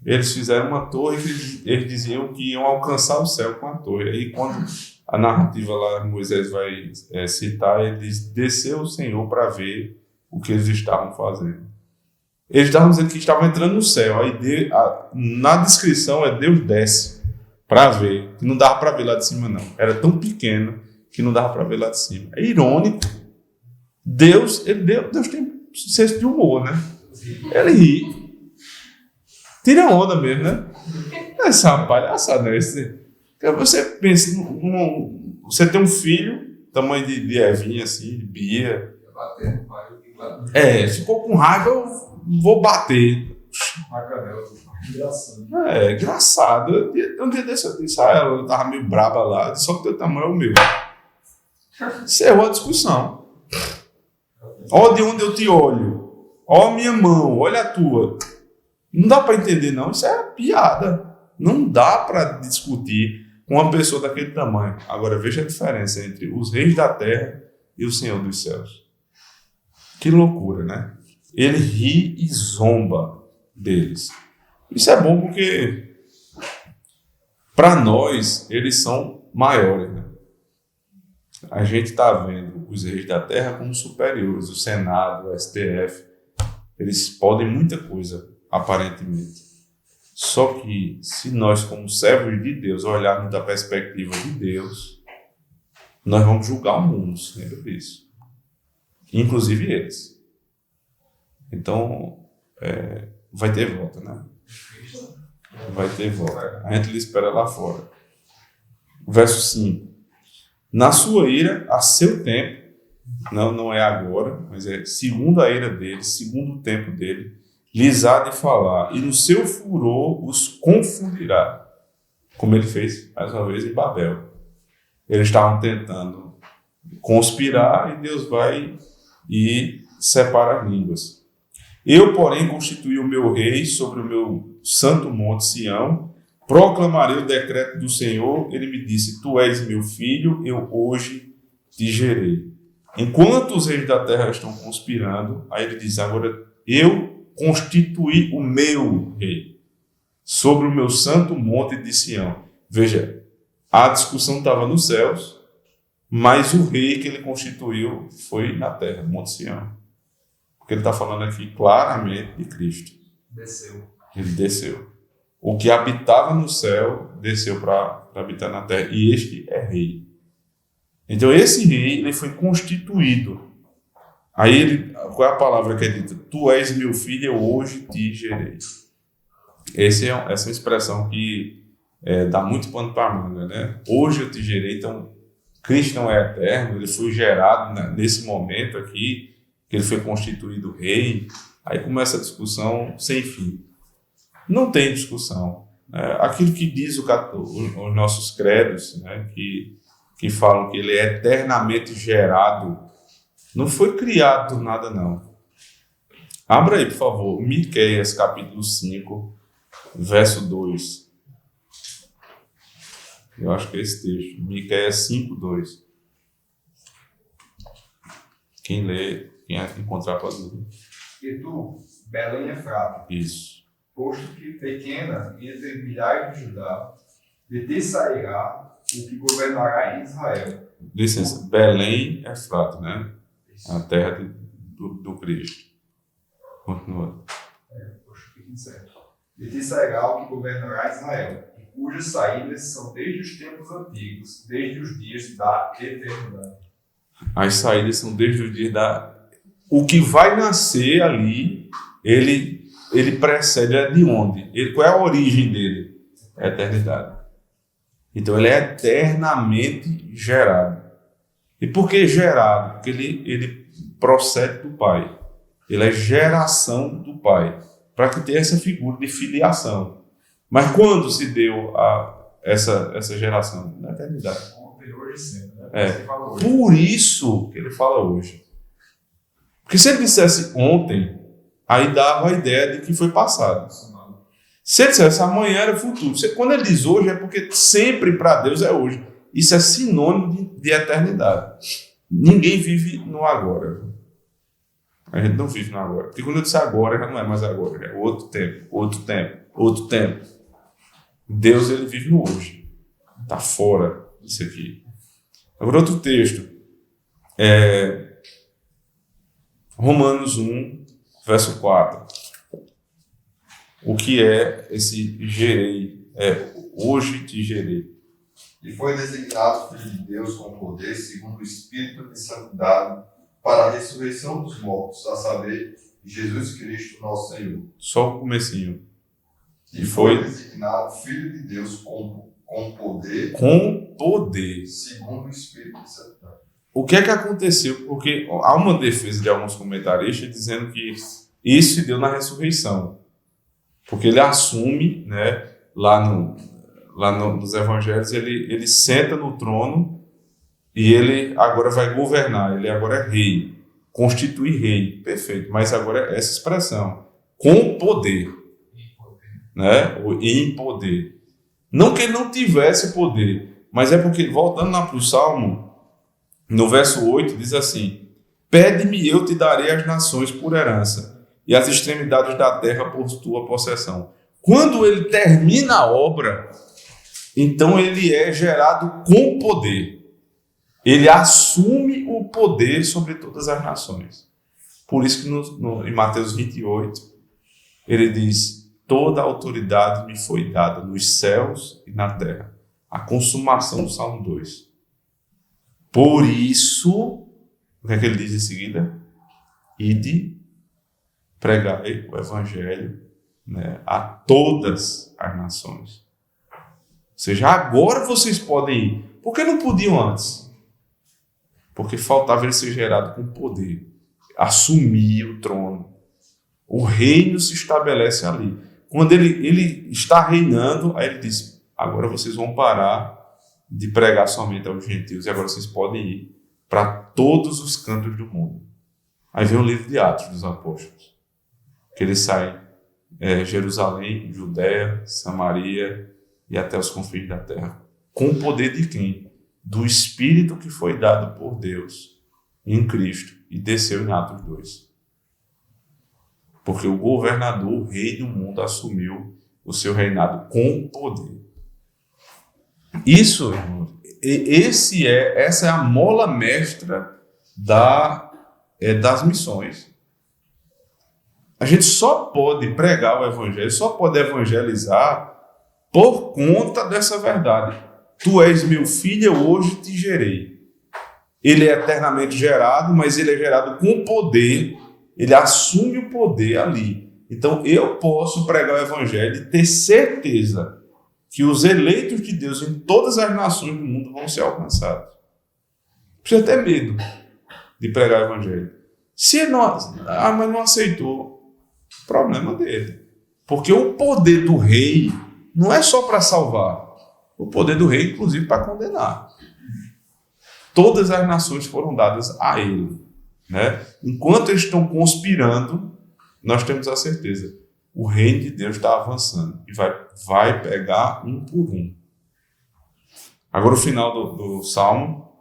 Eles fizeram uma torre que eles diziam que iam alcançar o céu com a torre. Aí quando a narrativa lá, Moisés vai citar, ele diz, desceu o Senhor para ver o que eles estavam fazendo. Eles estavam dizendo que estavam entrando no céu. Aí na descrição Deus desce para ver. Que não dava para ver lá de cima, não. Era tão pequeno que não dava para ver lá de cima. É irônico. Deus tem senso de humor, né? Ele ri. Tira onda mesmo, né? Essa é uma palhaçada, né? Você pensa, você tem um filho, tamanho de Evinha, assim, de Bia. Ficou com raiva, eu vou bater. Engraçado. Um dia desse eu disse a ela, eu tava meio braba lá, só que o teu tamanho é o meu. Isso é uma discussão. Olha de onde eu te olho. Olha a minha mão, olha a tua. Não dá para entender, não. Isso é piada. Não dá para discutir com uma pessoa daquele tamanho. Agora, veja a diferença entre os reis da terra e o Senhor dos céus. Que loucura, né? Ele ri e zomba deles. Isso é bom porque, para nós, eles são maiores, né? A gente está vendo os reis da terra como superiores, o Senado, o STF. Eles podem muita coisa, aparentemente. Só que, se nós, como servos de Deus, olharmos da perspectiva de Deus, nós vamos julgar o mundo, lembra disso. Inclusive eles. Então, vai ter volta, né? Vai ter volta. A gente lhe espera lá fora. Verso 5. Na sua ira, a seu tempo, não é agora, mas é segundo a ira dele, segundo o tempo dele, lhes há de falar, e no seu furor os confundirá, como ele fez, mais uma vez, em Babel. Eles estavam tentando conspirar e Deus vai e separa as línguas. Eu, porém, constituí o meu rei sobre o meu santo monte Sião, proclamarei o decreto do Senhor. Ele me disse, tu és meu filho, eu hoje te gerei. Enquanto os reis da terra estão conspirando, aí ele diz, agora eu constituí o meu rei sobre o meu santo monte de Sião. Veja, a discussão estava nos céus, mas o rei que ele constituiu foi na terra, Monte Sião. Porque ele está falando aqui claramente de Cristo. Desceu. Ele desceu. O que habitava no céu desceu para habitar na terra. E este é rei. Então esse rei ele foi constituído. Aí qual é a palavra que é dita? Tu és meu filho, eu hoje te gerei. Essa é uma expressão que dá muito pano para a manga, né? Hoje eu te gerei. Então Cristo não é eterno, ele foi gerado nesse momento aqui, que ele foi constituído rei. Aí começa a discussão sem fim. Não tem discussão. Aquilo que diz os nossos credos, né, que falam que ele é eternamente gerado, não foi criado do nada, não. Abra aí, por favor, Miqueias, capítulo 5, verso 2. Eu acho que é esse texto. Miqueias 5, 2. Quem lê, quem encontrar pode ler. E tu, Belém Efrata, Isso. posto que pequena entre milhares de Judá, de ti sairá o que governará em Israel. Licença, Belém é Efrata, né? A terra do Cristo. Continua. Posto que certo. De ti sairá o que governará Israel, e cujas saídas são desde os tempos antigos, desde os dias da eternidade. As saídas são desde o dia O que vai nascer ali, ele precede, é de onde? Qual é a origem dele? É a eternidade. Então ele é eternamente gerado. E por que gerado? Porque ele procede do Pai. Ele é geração do Pai. Para que tenha essa figura de filiação. Mas quando se deu essa geração? Na eternidade. Ontem, hoje e sempre. Né? Você fala hoje. Por isso que ele fala hoje. Porque se ele dissesse ontem, aí dava a ideia de que foi passado. Se ele dissesse amanhã era futuro. Quando ele diz hoje, é porque sempre para Deus é hoje. Isso é sinônimo de eternidade. Ninguém vive no agora. A gente não vive no agora. Porque quando eu disse agora, já não é mais agora. É outro tempo, outro tempo, outro tempo. Deus, ele vive no hoje. Está fora disso aqui. Agora, outro texto. Romanos 1, verso 4. O que é esse gerei? Hoje te gerei. E foi designado Filho de Deus com poder, segundo o Espírito de Santidade, para a ressurreição dos mortos, a saber, Jesus Cristo, nosso Senhor. Só o comecinho. E foi designado Filho de Deus com poder. Com poder. Segundo o Espírito de Santidade. O que é que aconteceu? Porque há uma defesa de alguns comentaristas dizendo que isso se deu na ressurreição. Porque ele assume, né, nos evangelhos, ele senta no trono e ele agora vai governar, ele agora é rei, constitui rei, perfeito, mas agora é essa expressão, com poder, né, em poder. Não que ele não tivesse poder, mas é porque, voltando lá para o Salmo, no verso 8, diz assim, pede-me e eu te darei as nações por herança, e as extremidades da terra por tua possessão. Quando ele termina a obra, então ele é gerado com poder. Ele assume o o poder sobre todas as nações. Por isso que em Mateus 28, ele diz: toda a autoridade me foi dada nos céus e na terra. A consumação do Salmo 2. Por isso, o que é que ele diz em seguida? Ide, pregai o evangelho, né, a todas as nações. Ou seja, agora vocês podem ir. Por que não podiam antes? Porque faltava ele ser gerado com poder. Assumir o trono. O reino se estabelece ali. Quando ele está reinando, aí ele diz: agora vocês vão parar de pregar somente aos gentios e agora vocês podem ir para todos os cantos do mundo. Aí vem o livro de Atos dos Apóstolos, que eles saem Jerusalém, Judéia, Samaria e até os confins da terra. Com o poder de quem? Do Espírito que foi dado por Deus em Cristo e desceu em Atos 2. Porque o governador, o rei do mundo, assumiu o seu reinado com poder. Isso, irmãos, essa é a mola mestra das missões. A gente só pode pregar o evangelho, só pode evangelizar por conta dessa verdade. Tu és meu filho, eu hoje te gerei. Ele é eternamente gerado, mas ele é gerado com poder. Ele assume o poder ali. Então eu posso pregar o evangelho e ter certeza que os eleitos de Deus em todas as nações do mundo vão ser alcançados. Precisa ter medo de pregar o evangelho. Se mas não aceitou, problema dele. Porque o poder do rei não é só para salvar. O poder do rei, inclusive, para condenar. Todas as nações foram dadas a ele. Né? Enquanto eles estão conspirando, nós temos a certeza: o reino de Deus está avançando e vai pegar um por um. Agora o final do Salmo,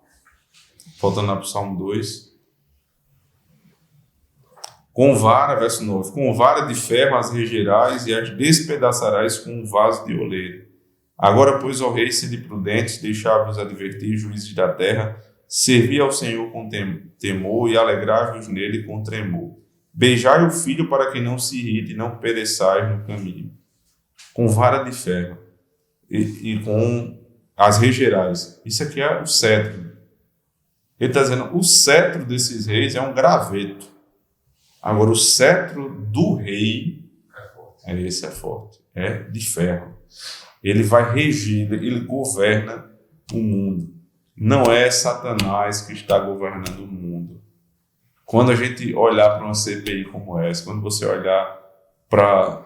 voltando lá para o Salmo 2. Com vara, verso 9, com vara de ferro as regerás e as despedaçarás com um vaso de oleiro. Agora, pois, ó rei, sede prudentes, deixai-vos advertir, juízes da terra, servi ao Senhor com temor e alegrai-vos nele com tremor. Beijai o filho para que não se irrite e não pereçais no caminho. Com vara de ferro e com as regerais. Isso aqui é o cetro. Ele está dizendo: o cetro desses reis é um graveto. Agora, o cetro do rei, esse é forte, é de ferro. Ele vai regir, ele governa o mundo. Não é Satanás que está governando o mundo. Quando a gente olhar para uma CPI como essa, quando você olhar para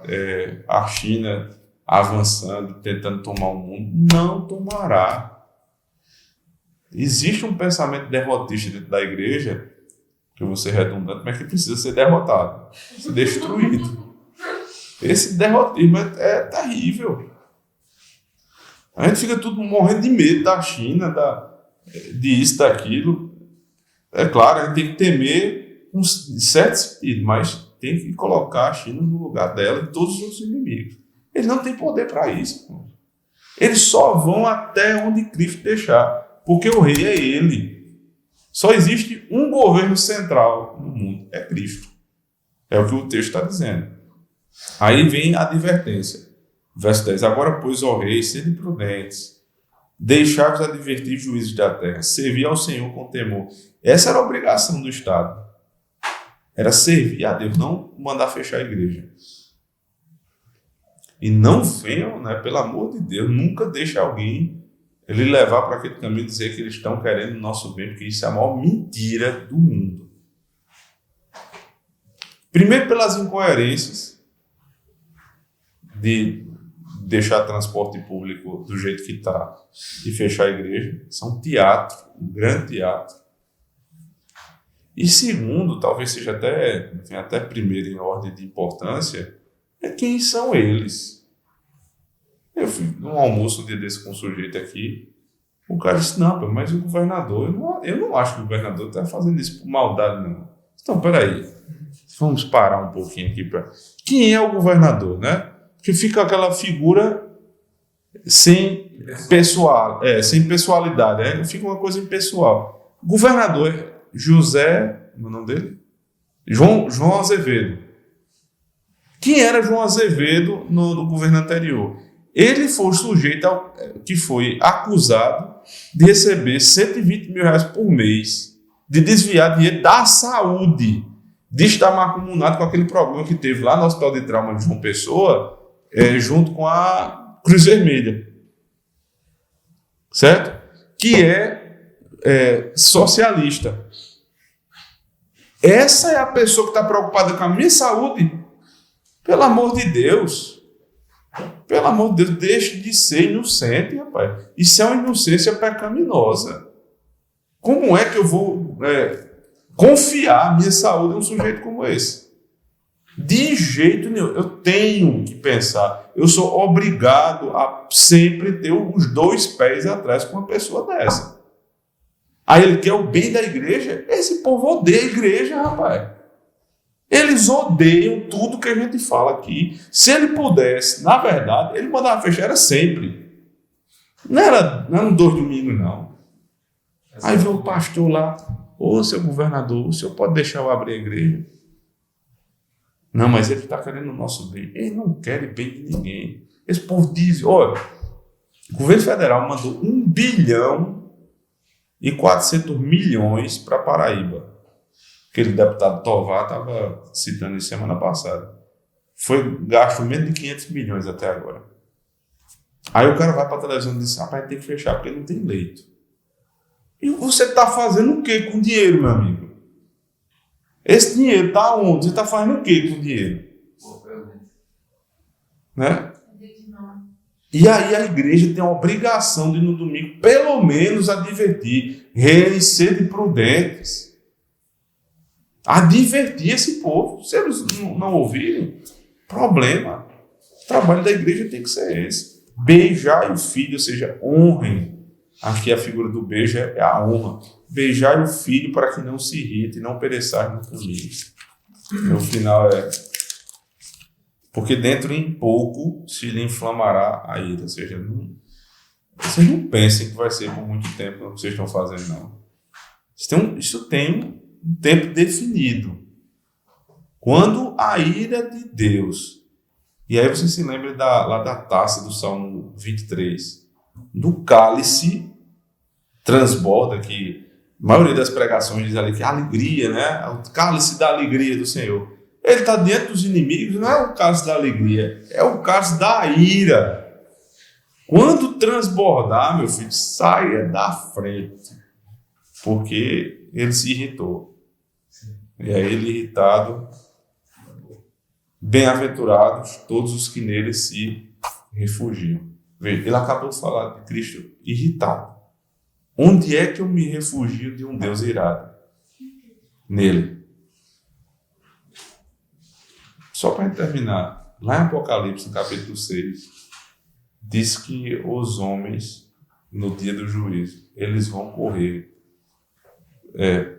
a China avançando, tentando tomar o mundo, não tomará. Existe um pensamento derrotista dentro da igreja, que eu vou ser redundante, mas que precisa ser derrotado, ser destruído. Esse derrotismo é terrível. A gente fica tudo morrendo de medo da China, disso, daquilo. É claro, a gente tem que temer um certo sentido, mas tem que colocar a China no lugar dela e todos os seus inimigos. Eles não têm poder para isso. Eles só vão até onde Cristo deixar, porque o rei é ele. Só existe um governo central no mundo, é Cristo. É o que o texto está dizendo. Aí vem a advertência. Verso 10. Agora, pois, ó rei, sede prudentes, deixai-vos advertir, juízes da terra, servir ao Senhor com temor. Essa era a obrigação do Estado. Era servir a Deus, não mandar fechar a igreja. E não venham, pelo amor de Deus, nunca deixe alguém ele levar para aquele caminho e dizer que eles estão querendo o nosso bem, porque isso é a maior mentira do mundo. Primeiro, pelas incoerências de deixar transporte público do jeito que está e fechar a igreja. Isso é um teatro, um grande teatro. E segundo, talvez seja até primeiro em ordem de importância, é quem são eles. Eu fui num almoço um dia desse com um sujeito aqui, o cara disse: não, mas o governador, eu não acho que o governador está fazendo isso por maldade, não. Então, peraí, vamos parar um pouquinho aqui para... Quem é o governador, né? Porque fica aquela figura sem pessoalidade, fica uma coisa impessoal. O governador José, o nome dele? João Azevedo. Quem era João Azevedo no governo anterior? Ele foi o sujeito que foi acusado de receber R$120 mil por mês, de desviar dinheiro da saúde, de estar mancomunado com aquele problema que teve lá no Hospital de Trauma de João Pessoa, junto com a Cruz Vermelha. Certo? Que é socialista. Essa é a pessoa que está preocupada com a minha saúde? Pelo amor de Deus. Pelo amor de Deus, deixe de ser inocente, rapaz. Isso é uma inocência pecaminosa. Como é que eu vou confiar a minha saúde em um sujeito como esse? De jeito nenhum. Eu tenho que pensar. Eu sou obrigado a sempre ter os 2 pés atrás com uma pessoa dessa. Aí ele quer o bem da igreja. Esse povo odeia a igreja, rapaz. Eles odeiam tudo que a gente fala aqui. Se ele pudesse, na verdade, ele mandava fechar, era sempre. Não era no 2 domingos, não. Aí veio o pastor lá. Ô, seu governador, o senhor pode deixar eu abrir a igreja? Não, mas ele está querendo o nosso bem. Ele não quer bem de ninguém. Esse povo diz, olha, o governo federal mandou 1 bilhão e 400 milhões para Paraíba. Aquele deputado Tovar estava citando isso semana passada. Foi gasto menos de 500 milhões até agora. Aí o cara vai para a televisão e diz, rapaz, tem que fechar porque não tem leito. E você está fazendo o que com o dinheiro, meu amigo? Esse dinheiro está onde? Você está fazendo o que com o dinheiro? Né? E aí a igreja tem a obrigação de, no domingo, pelo menos advertir, reis, sede prudentes. Advertir esse povo. Se eles não ouvirem, problema. O trabalho da igreja tem que ser esse. Beijai o filho, ou seja, honrem. Aqui a figura do beijo é a honra. Beijai o filho para que não se irrite e não pereçais no caminho. O final é... Porque dentro em pouco se lhe inflamará a ira. Ou seja, vocês não pensem que vai ser por muito tempo o que vocês estão fazendo, não. Isso tem um tempo definido. Quando a ira de Deus... E aí você se lembra lá da taça do Salmo 23. Do cálice transborda, que a maioria das pregações diz ali que é a alegria, né? O cálice da alegria do Senhor. Ele está diante dos inimigos, não é o cálice da alegria, é o cálice da ira. Quando transbordar, meu filho, saia da frente, porque ele se irritou. E aí ele irritado, bem-aventurados todos os que nele se refugiam. Veja, ele acabou de falar de Cristo irritado. Onde é que eu me refugio de um Deus irado? Nele. Só para terminar, lá em Apocalipse, no capítulo 6, diz que os homens, no dia do juízo, eles vão correr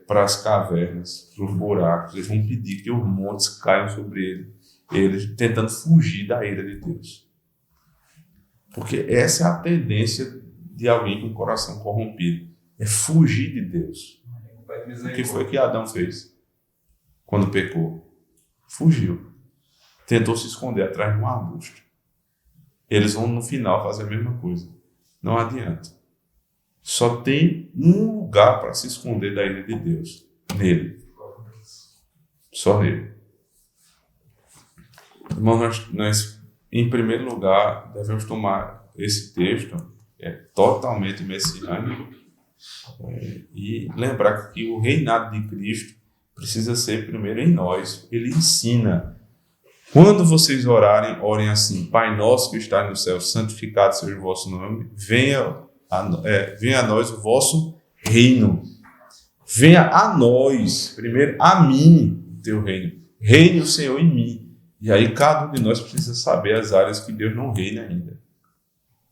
para as cavernas, para os buracos, eles vão pedir que os montes caiam sobre eles tentando fugir da ira de Deus. Porque essa é a tendência de alguém com o coração corrompido. É fugir de Deus. O que foi que Adão fez quando pecou? Fugiu. Tentou se esconder atrás de um arbusto. Eles vão no final fazer a mesma coisa. Não adianta. Só tem um lugar para se esconder da ira de Deus. Nele. Só nele. Irmãos, nós em primeiro lugar, devemos tomar esse texto, totalmente messiânico, e lembrar que o reinado de Cristo precisa ser primeiro em nós. Ele ensina. Quando vocês orem assim: Pai nosso que está no céu, santificado seja o vosso nome, venha a nós o vosso reino. Venha a nós, primeiro a mim, o teu reino. Reine o Senhor em mim. E aí cada um de nós precisa saber as áreas que Deus não reina ainda.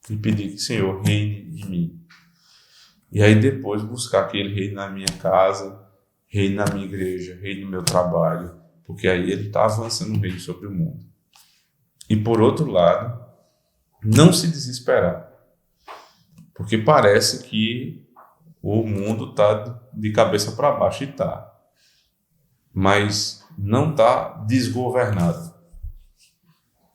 E pedir que o Senhor reine em mim. E aí depois buscar que Ele reine na minha casa, reine na minha igreja, reine no meu trabalho. Porque aí Ele está avançando o reino sobre o mundo. E por outro lado, não se desesperar. Porque parece que o mundo está de cabeça para baixo, e está. Mas não está desgovernado.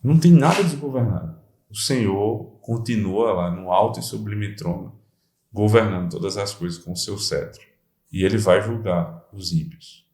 Não tem nada desgovernado. O Senhor continua lá no alto e sublime trono, governando todas as coisas com o seu cetro. E ele vai julgar os ímpios.